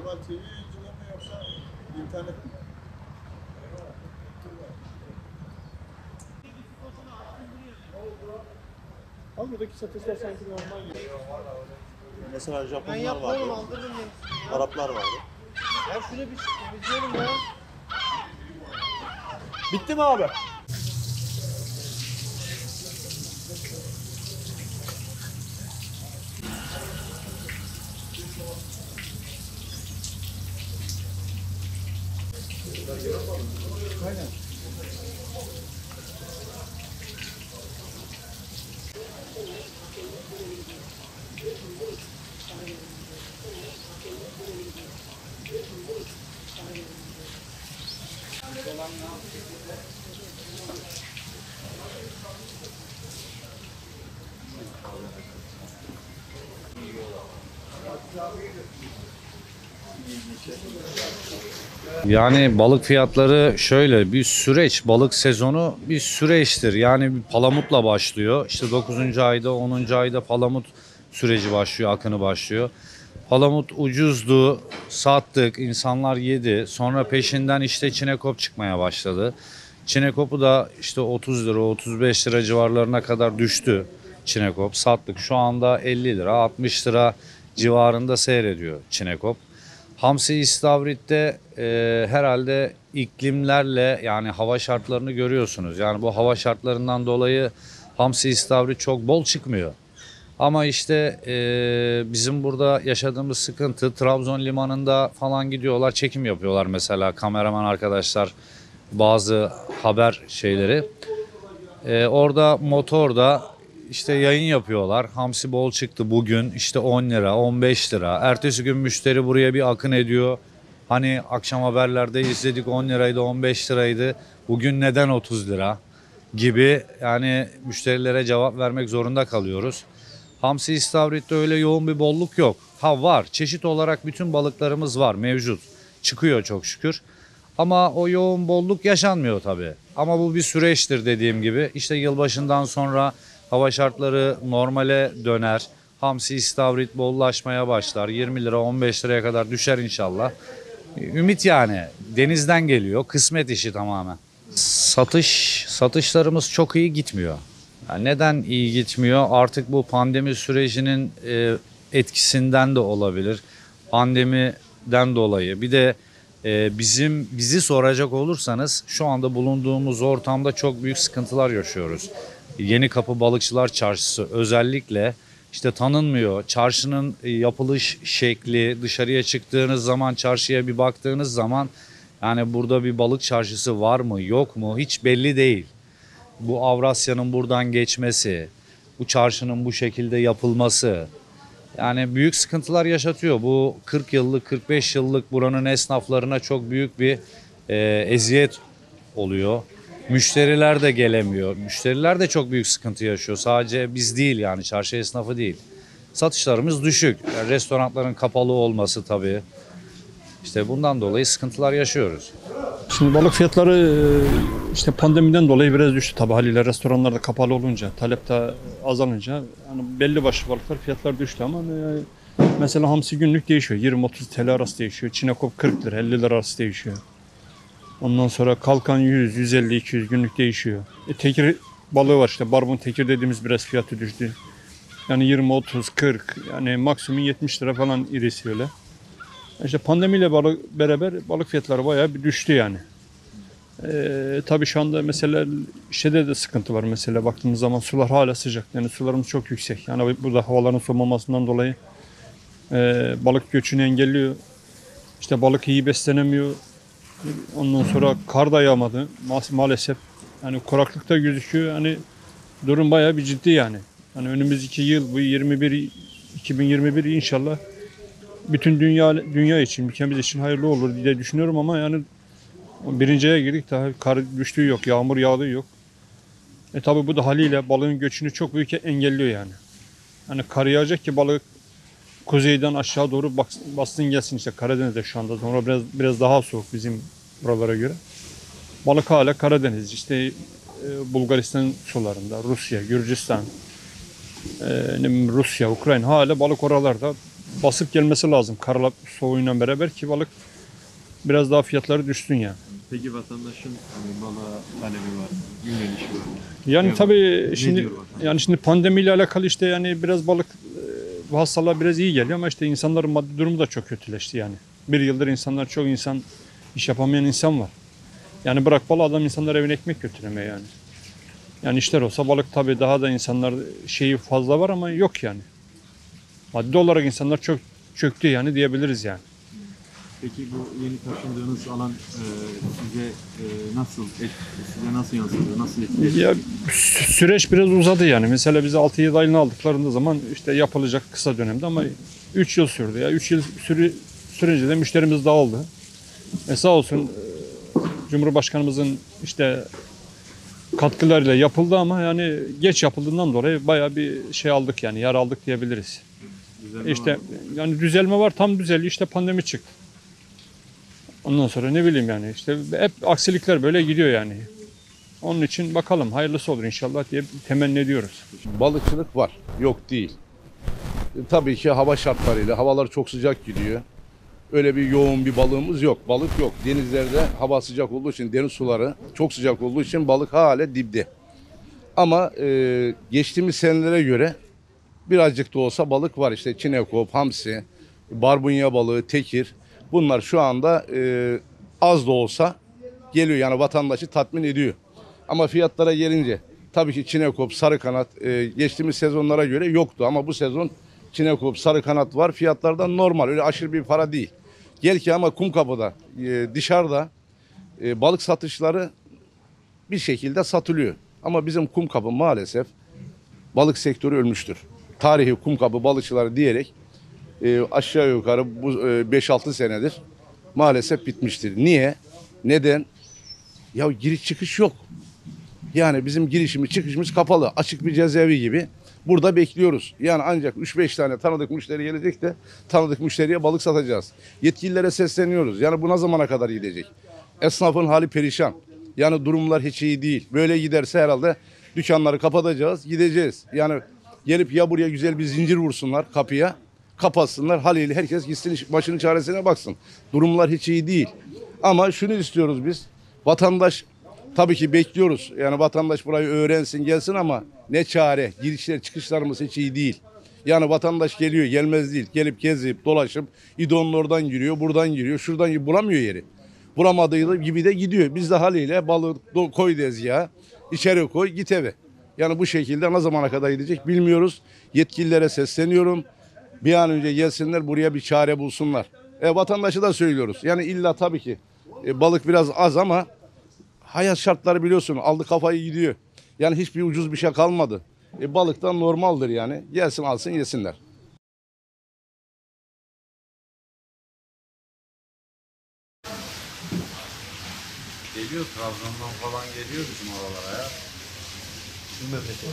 Global TV yayıncılığı mı yoksa internet mi? Abi buradaki satışlar sanki normal gibi. Mesela Japonlar vardı, Araplar vardı. Ya şunu bir temizleyelim ya. Bitti mi abi? Aynen. Yani balık fiyatları şöyle bir süreç, balık sezonu bir süreçtir. Yani bir palamutla başlıyor. İşte 9. ayda, 10. ayda palamut süreci başlıyor, akını başlıyor. Palamut ucuzdu, sattık, insanlar yedi. Sonra peşinden işte çinekop çıkmaya başladı. Çinekopu da işte 30 lira, 35 lira civarlarına kadar düştü çinekop. Sattık. Şu anda 50 lira, 60 lira civarında seyrediyor çinekop. Hamsi istavritte herhalde iklimlerle yani hava şartlarını görüyorsunuz. Yani bu hava şartlarından dolayı hamsi istavrit çok bol çıkmıyor. Ama işte bizim burada yaşadığımız sıkıntı Trabzon limanında falan gidiyorlar çekim yapıyorlar mesela kameraman arkadaşlar bazı haber şeyleri. Orada motorda işte yayın yapıyorlar. Hamsi bol çıktı bugün işte 10 lira 15 lira. Ertesi gün müşteri buraya bir akın ediyor. Hani akşam haberlerde izledik 10 liraydı 15 liraydı. Bugün neden 30 lira gibi yani müşterilere cevap vermek zorunda kalıyoruz. Hamsi istavritte öyle yoğun bir bolluk yok. Ha var çeşit olarak bütün balıklarımız var mevcut. Çıkıyor çok şükür. Ama o yoğun bolluk yaşanmıyor tabii. Ama bu bir süreçtir dediğim gibi. İşte yılbaşından sonra hava şartları normale döner. Hamsi istavrit bollaşmaya başlar. 20 lira 15 liraya kadar düşer inşallah. Ümit yani denizden geliyor. Kısmet işi tamamen. Satışlarımız çok iyi gitmiyor. Yani neden iyi gitmiyor? Artık bu pandemi sürecinin etkisinden de olabilir. Pandemiden dolayı. Bir de bizi soracak olursanız şu anda bulunduğumuz ortamda çok büyük sıkıntılar yaşıyoruz. Yenikapı Balıkçılar Çarşısı özellikle işte tanınmıyor. Çarşının yapılış şekli, dışarıya çıktığınız zaman çarşıya bir baktığınız zaman yani burada bir balık çarşısı var mı yok mu hiç belli değil. Bu Avrasya'nın buradan geçmesi, bu çarşının bu şekilde yapılması yani büyük sıkıntılar yaşatıyor. Bu 40 yıllık, 45 yıllık buranın esnaflarına çok büyük bir eziyet oluyor. Müşteriler de gelemiyor. Müşteriler de çok büyük sıkıntı yaşıyor. Sadece biz değil yani çarşı esnafı değil. Satışlarımız düşük. Yani restoranların kapalı olması tabii. İşte bundan dolayı sıkıntılar yaşıyoruz. Şimdi balık fiyatları işte pandemiden dolayı biraz düştü tabii haliyle restoranlar da kapalı olunca, talep de azalınca yani belli başlı balıklar fiyatlar düştü ama mesela hamsi günlük değişiyor. 20-30 TL arası değişiyor. Çinekop 40 lira, 50 lira arası değişiyor. Ondan sonra kalkan 100, 150, 200 günlük değişiyor. Tekir balığı var işte barbun tekir dediğimiz biraz fiyatı düştü. Yani 20, 30, 40 yani maksimum 70 lira falan irisi öyle. İşte pandemiyle beraber balık fiyatları bayağı bir düştü yani. Tabii şu anda mesela şeyde de sıkıntı var mesela baktığımız zaman sular hala sıcak. Yani sularımız çok yüksek. Yani burada havaların soğumamasından dolayı balık göçünü engelliyor. İşte balık iyi beslenemiyor. Ondan sonra kar da yağmadı maalesef. Yani kuraklıkta gözüküyor. Hani durum bayağı bir ciddi yani. Hani önümüzdeki yıl bu 2021 inşallah bütün dünya için, ülkemiz için hayırlı olur diye düşünüyorum ama yani birinci aya girdik daha kar düştüğü yok, yağmur yağdığı yok. Tabi bu da haliyle balığın göçünü çok büyük engelliyor yani. Hani kar yağacak ki balık kuzeyden aşağı doğru bassın gelsin işte Karadeniz'de şu anda. Sonra biraz daha soğuk bizim buralara göre. Balık hala Karadeniz işte Bulgaristan sularında, Rusya, Gürcistan, Rusya, Ukrayna hala balık oralarda basıp gelmesi lazım karla soğuğuyla beraber ki balık biraz daha fiyatları düşsün yani. Peki vatandaşın hani balığa talebi var, yönelişi var. Yani Evet. tabii şimdi diyor vatandaş? yani şimdi pandemiyle alakalı işte yani biraz balık bu hastalığa biraz iyi geliyor ama işte insanların maddi durumu da çok kötüleşti yani. Bir yıldır çok insan iş yapamayan insan var. Yani bırak balığı adam insanlar evine ekmek götüremiyor yani. Yani işler olsa balık tabii daha da insanlar şeyi fazla var ama yok yani. Maddi olarak insanlar çok çöktü yani diyebiliriz yani. Peki bu yeni taşındığınız alan size nasıl yansıdı, nasıl etkiledi? Ya süreç biraz uzadı yani. Mesela bizi 6-7 aylığına aldıklarında zaman işte yapılacak kısa dönemde ama 3 yıl sürdü ya. 3 yıl sürünce de müşterimiz dağıldı. Sağ olsun Cumhurbaşkanımızın işte katkılarıyla yapıldı ama yani geç yapıldığından dolayı bayağı bir şey aldık yani yar aldık diyebiliriz. Düzenli İşte var mı? yani düzelme var, tam düzeldi, işte pandemi çıktı. Ondan sonra ne bileyim yani işte hep aksilikler böyle gidiyor yani. Onun için bakalım hayırlısı olur inşallah diye temenni ediyoruz. Balıkçılık var, yok değil. Tabii ki hava şartlarıyla, havalar çok sıcak gidiyor. Öyle bir yoğun bir balığımız yok, balık yok. Denizlerde hava sıcak olduğu için, deniz suları çok sıcak olduğu için balık hala dipte. Ama geçtiğimiz senelere göre birazcık da olsa balık var. İşte çinekop, hamsi, barbunya balığı, tekir. Bunlar şu anda az da olsa geliyor, yani vatandaşı tatmin ediyor. Ama fiyatlara gelince tabii ki çinekop, sarı kanat geçtiğimiz sezonlara göre yoktu ama bu sezon çinekop, sarı kanat var. Fiyatlardan normal, öyle aşırı bir para değil. Gel ki ama Kumkapı'da dışarıda balık satışları bir şekilde satılıyor. Ama bizim Kumkapı maalesef balık sektörü ölmüştür. Tarihi Kumkapı balıkçıları diyerek aşağı yukarı bu 5-6 senedir maalesef bitmiştir. Niye? Neden? Ya giriş çıkış yok. Yani bizim girişimiz çıkışımız kapalı. Açık bir cezaevi gibi. Burada bekliyoruz. Yani ancak 3-5 tane tanıdık müşteri gelecek de tanıdık müşteriye balık satacağız. Yetkililere sesleniyoruz. Yani bu ne zamana kadar gidecek? Esnafın hali perişan. Yani durumlar hiç iyi değil. Böyle giderse herhalde dükkanları kapatacağız, gideceğiz. Yani gelip ya buraya güzel bir zincir vursunlar kapıya, kapatsınlar. Haliyle herkes gitsin başının çaresine baksın. Durumlar hiç iyi değil. Ama şunu istiyoruz biz. Vatandaş tabii ki bekliyoruz. Yani vatandaş burayı öğrensin, gelsin ama ne çare. Girişler, çıkışlarımız hiç iyi değil. Yani vatandaş geliyor, gelmez değil. Gelip gezip, dolaşıp, İdo'nun oradan giriyor, buradan giriyor, şuradan giriyor. Bulamıyor yeri. Bulamadığı gibi de gidiyor. Biz de haliyle balığı koy tezgaha, içeri koy, git eve. Yani bu şekilde ne zamana kadar gidecek bilmiyoruz. Yetkililere sesleniyorum. Bir an önce gelsinler, buraya bir çare bulsunlar. Vatandaşı da söylüyoruz. Yani illa tabii ki balık biraz az ama hayat şartları biliyorsun, aldı kafayı gidiyor. Yani hiçbir ucuz bir şey kalmadı. Balıktan normaldir yani. Gelsin alsın yesinler. Geliyor, Trabzon'dan falan geliyor bizim oralara ya. Merkezi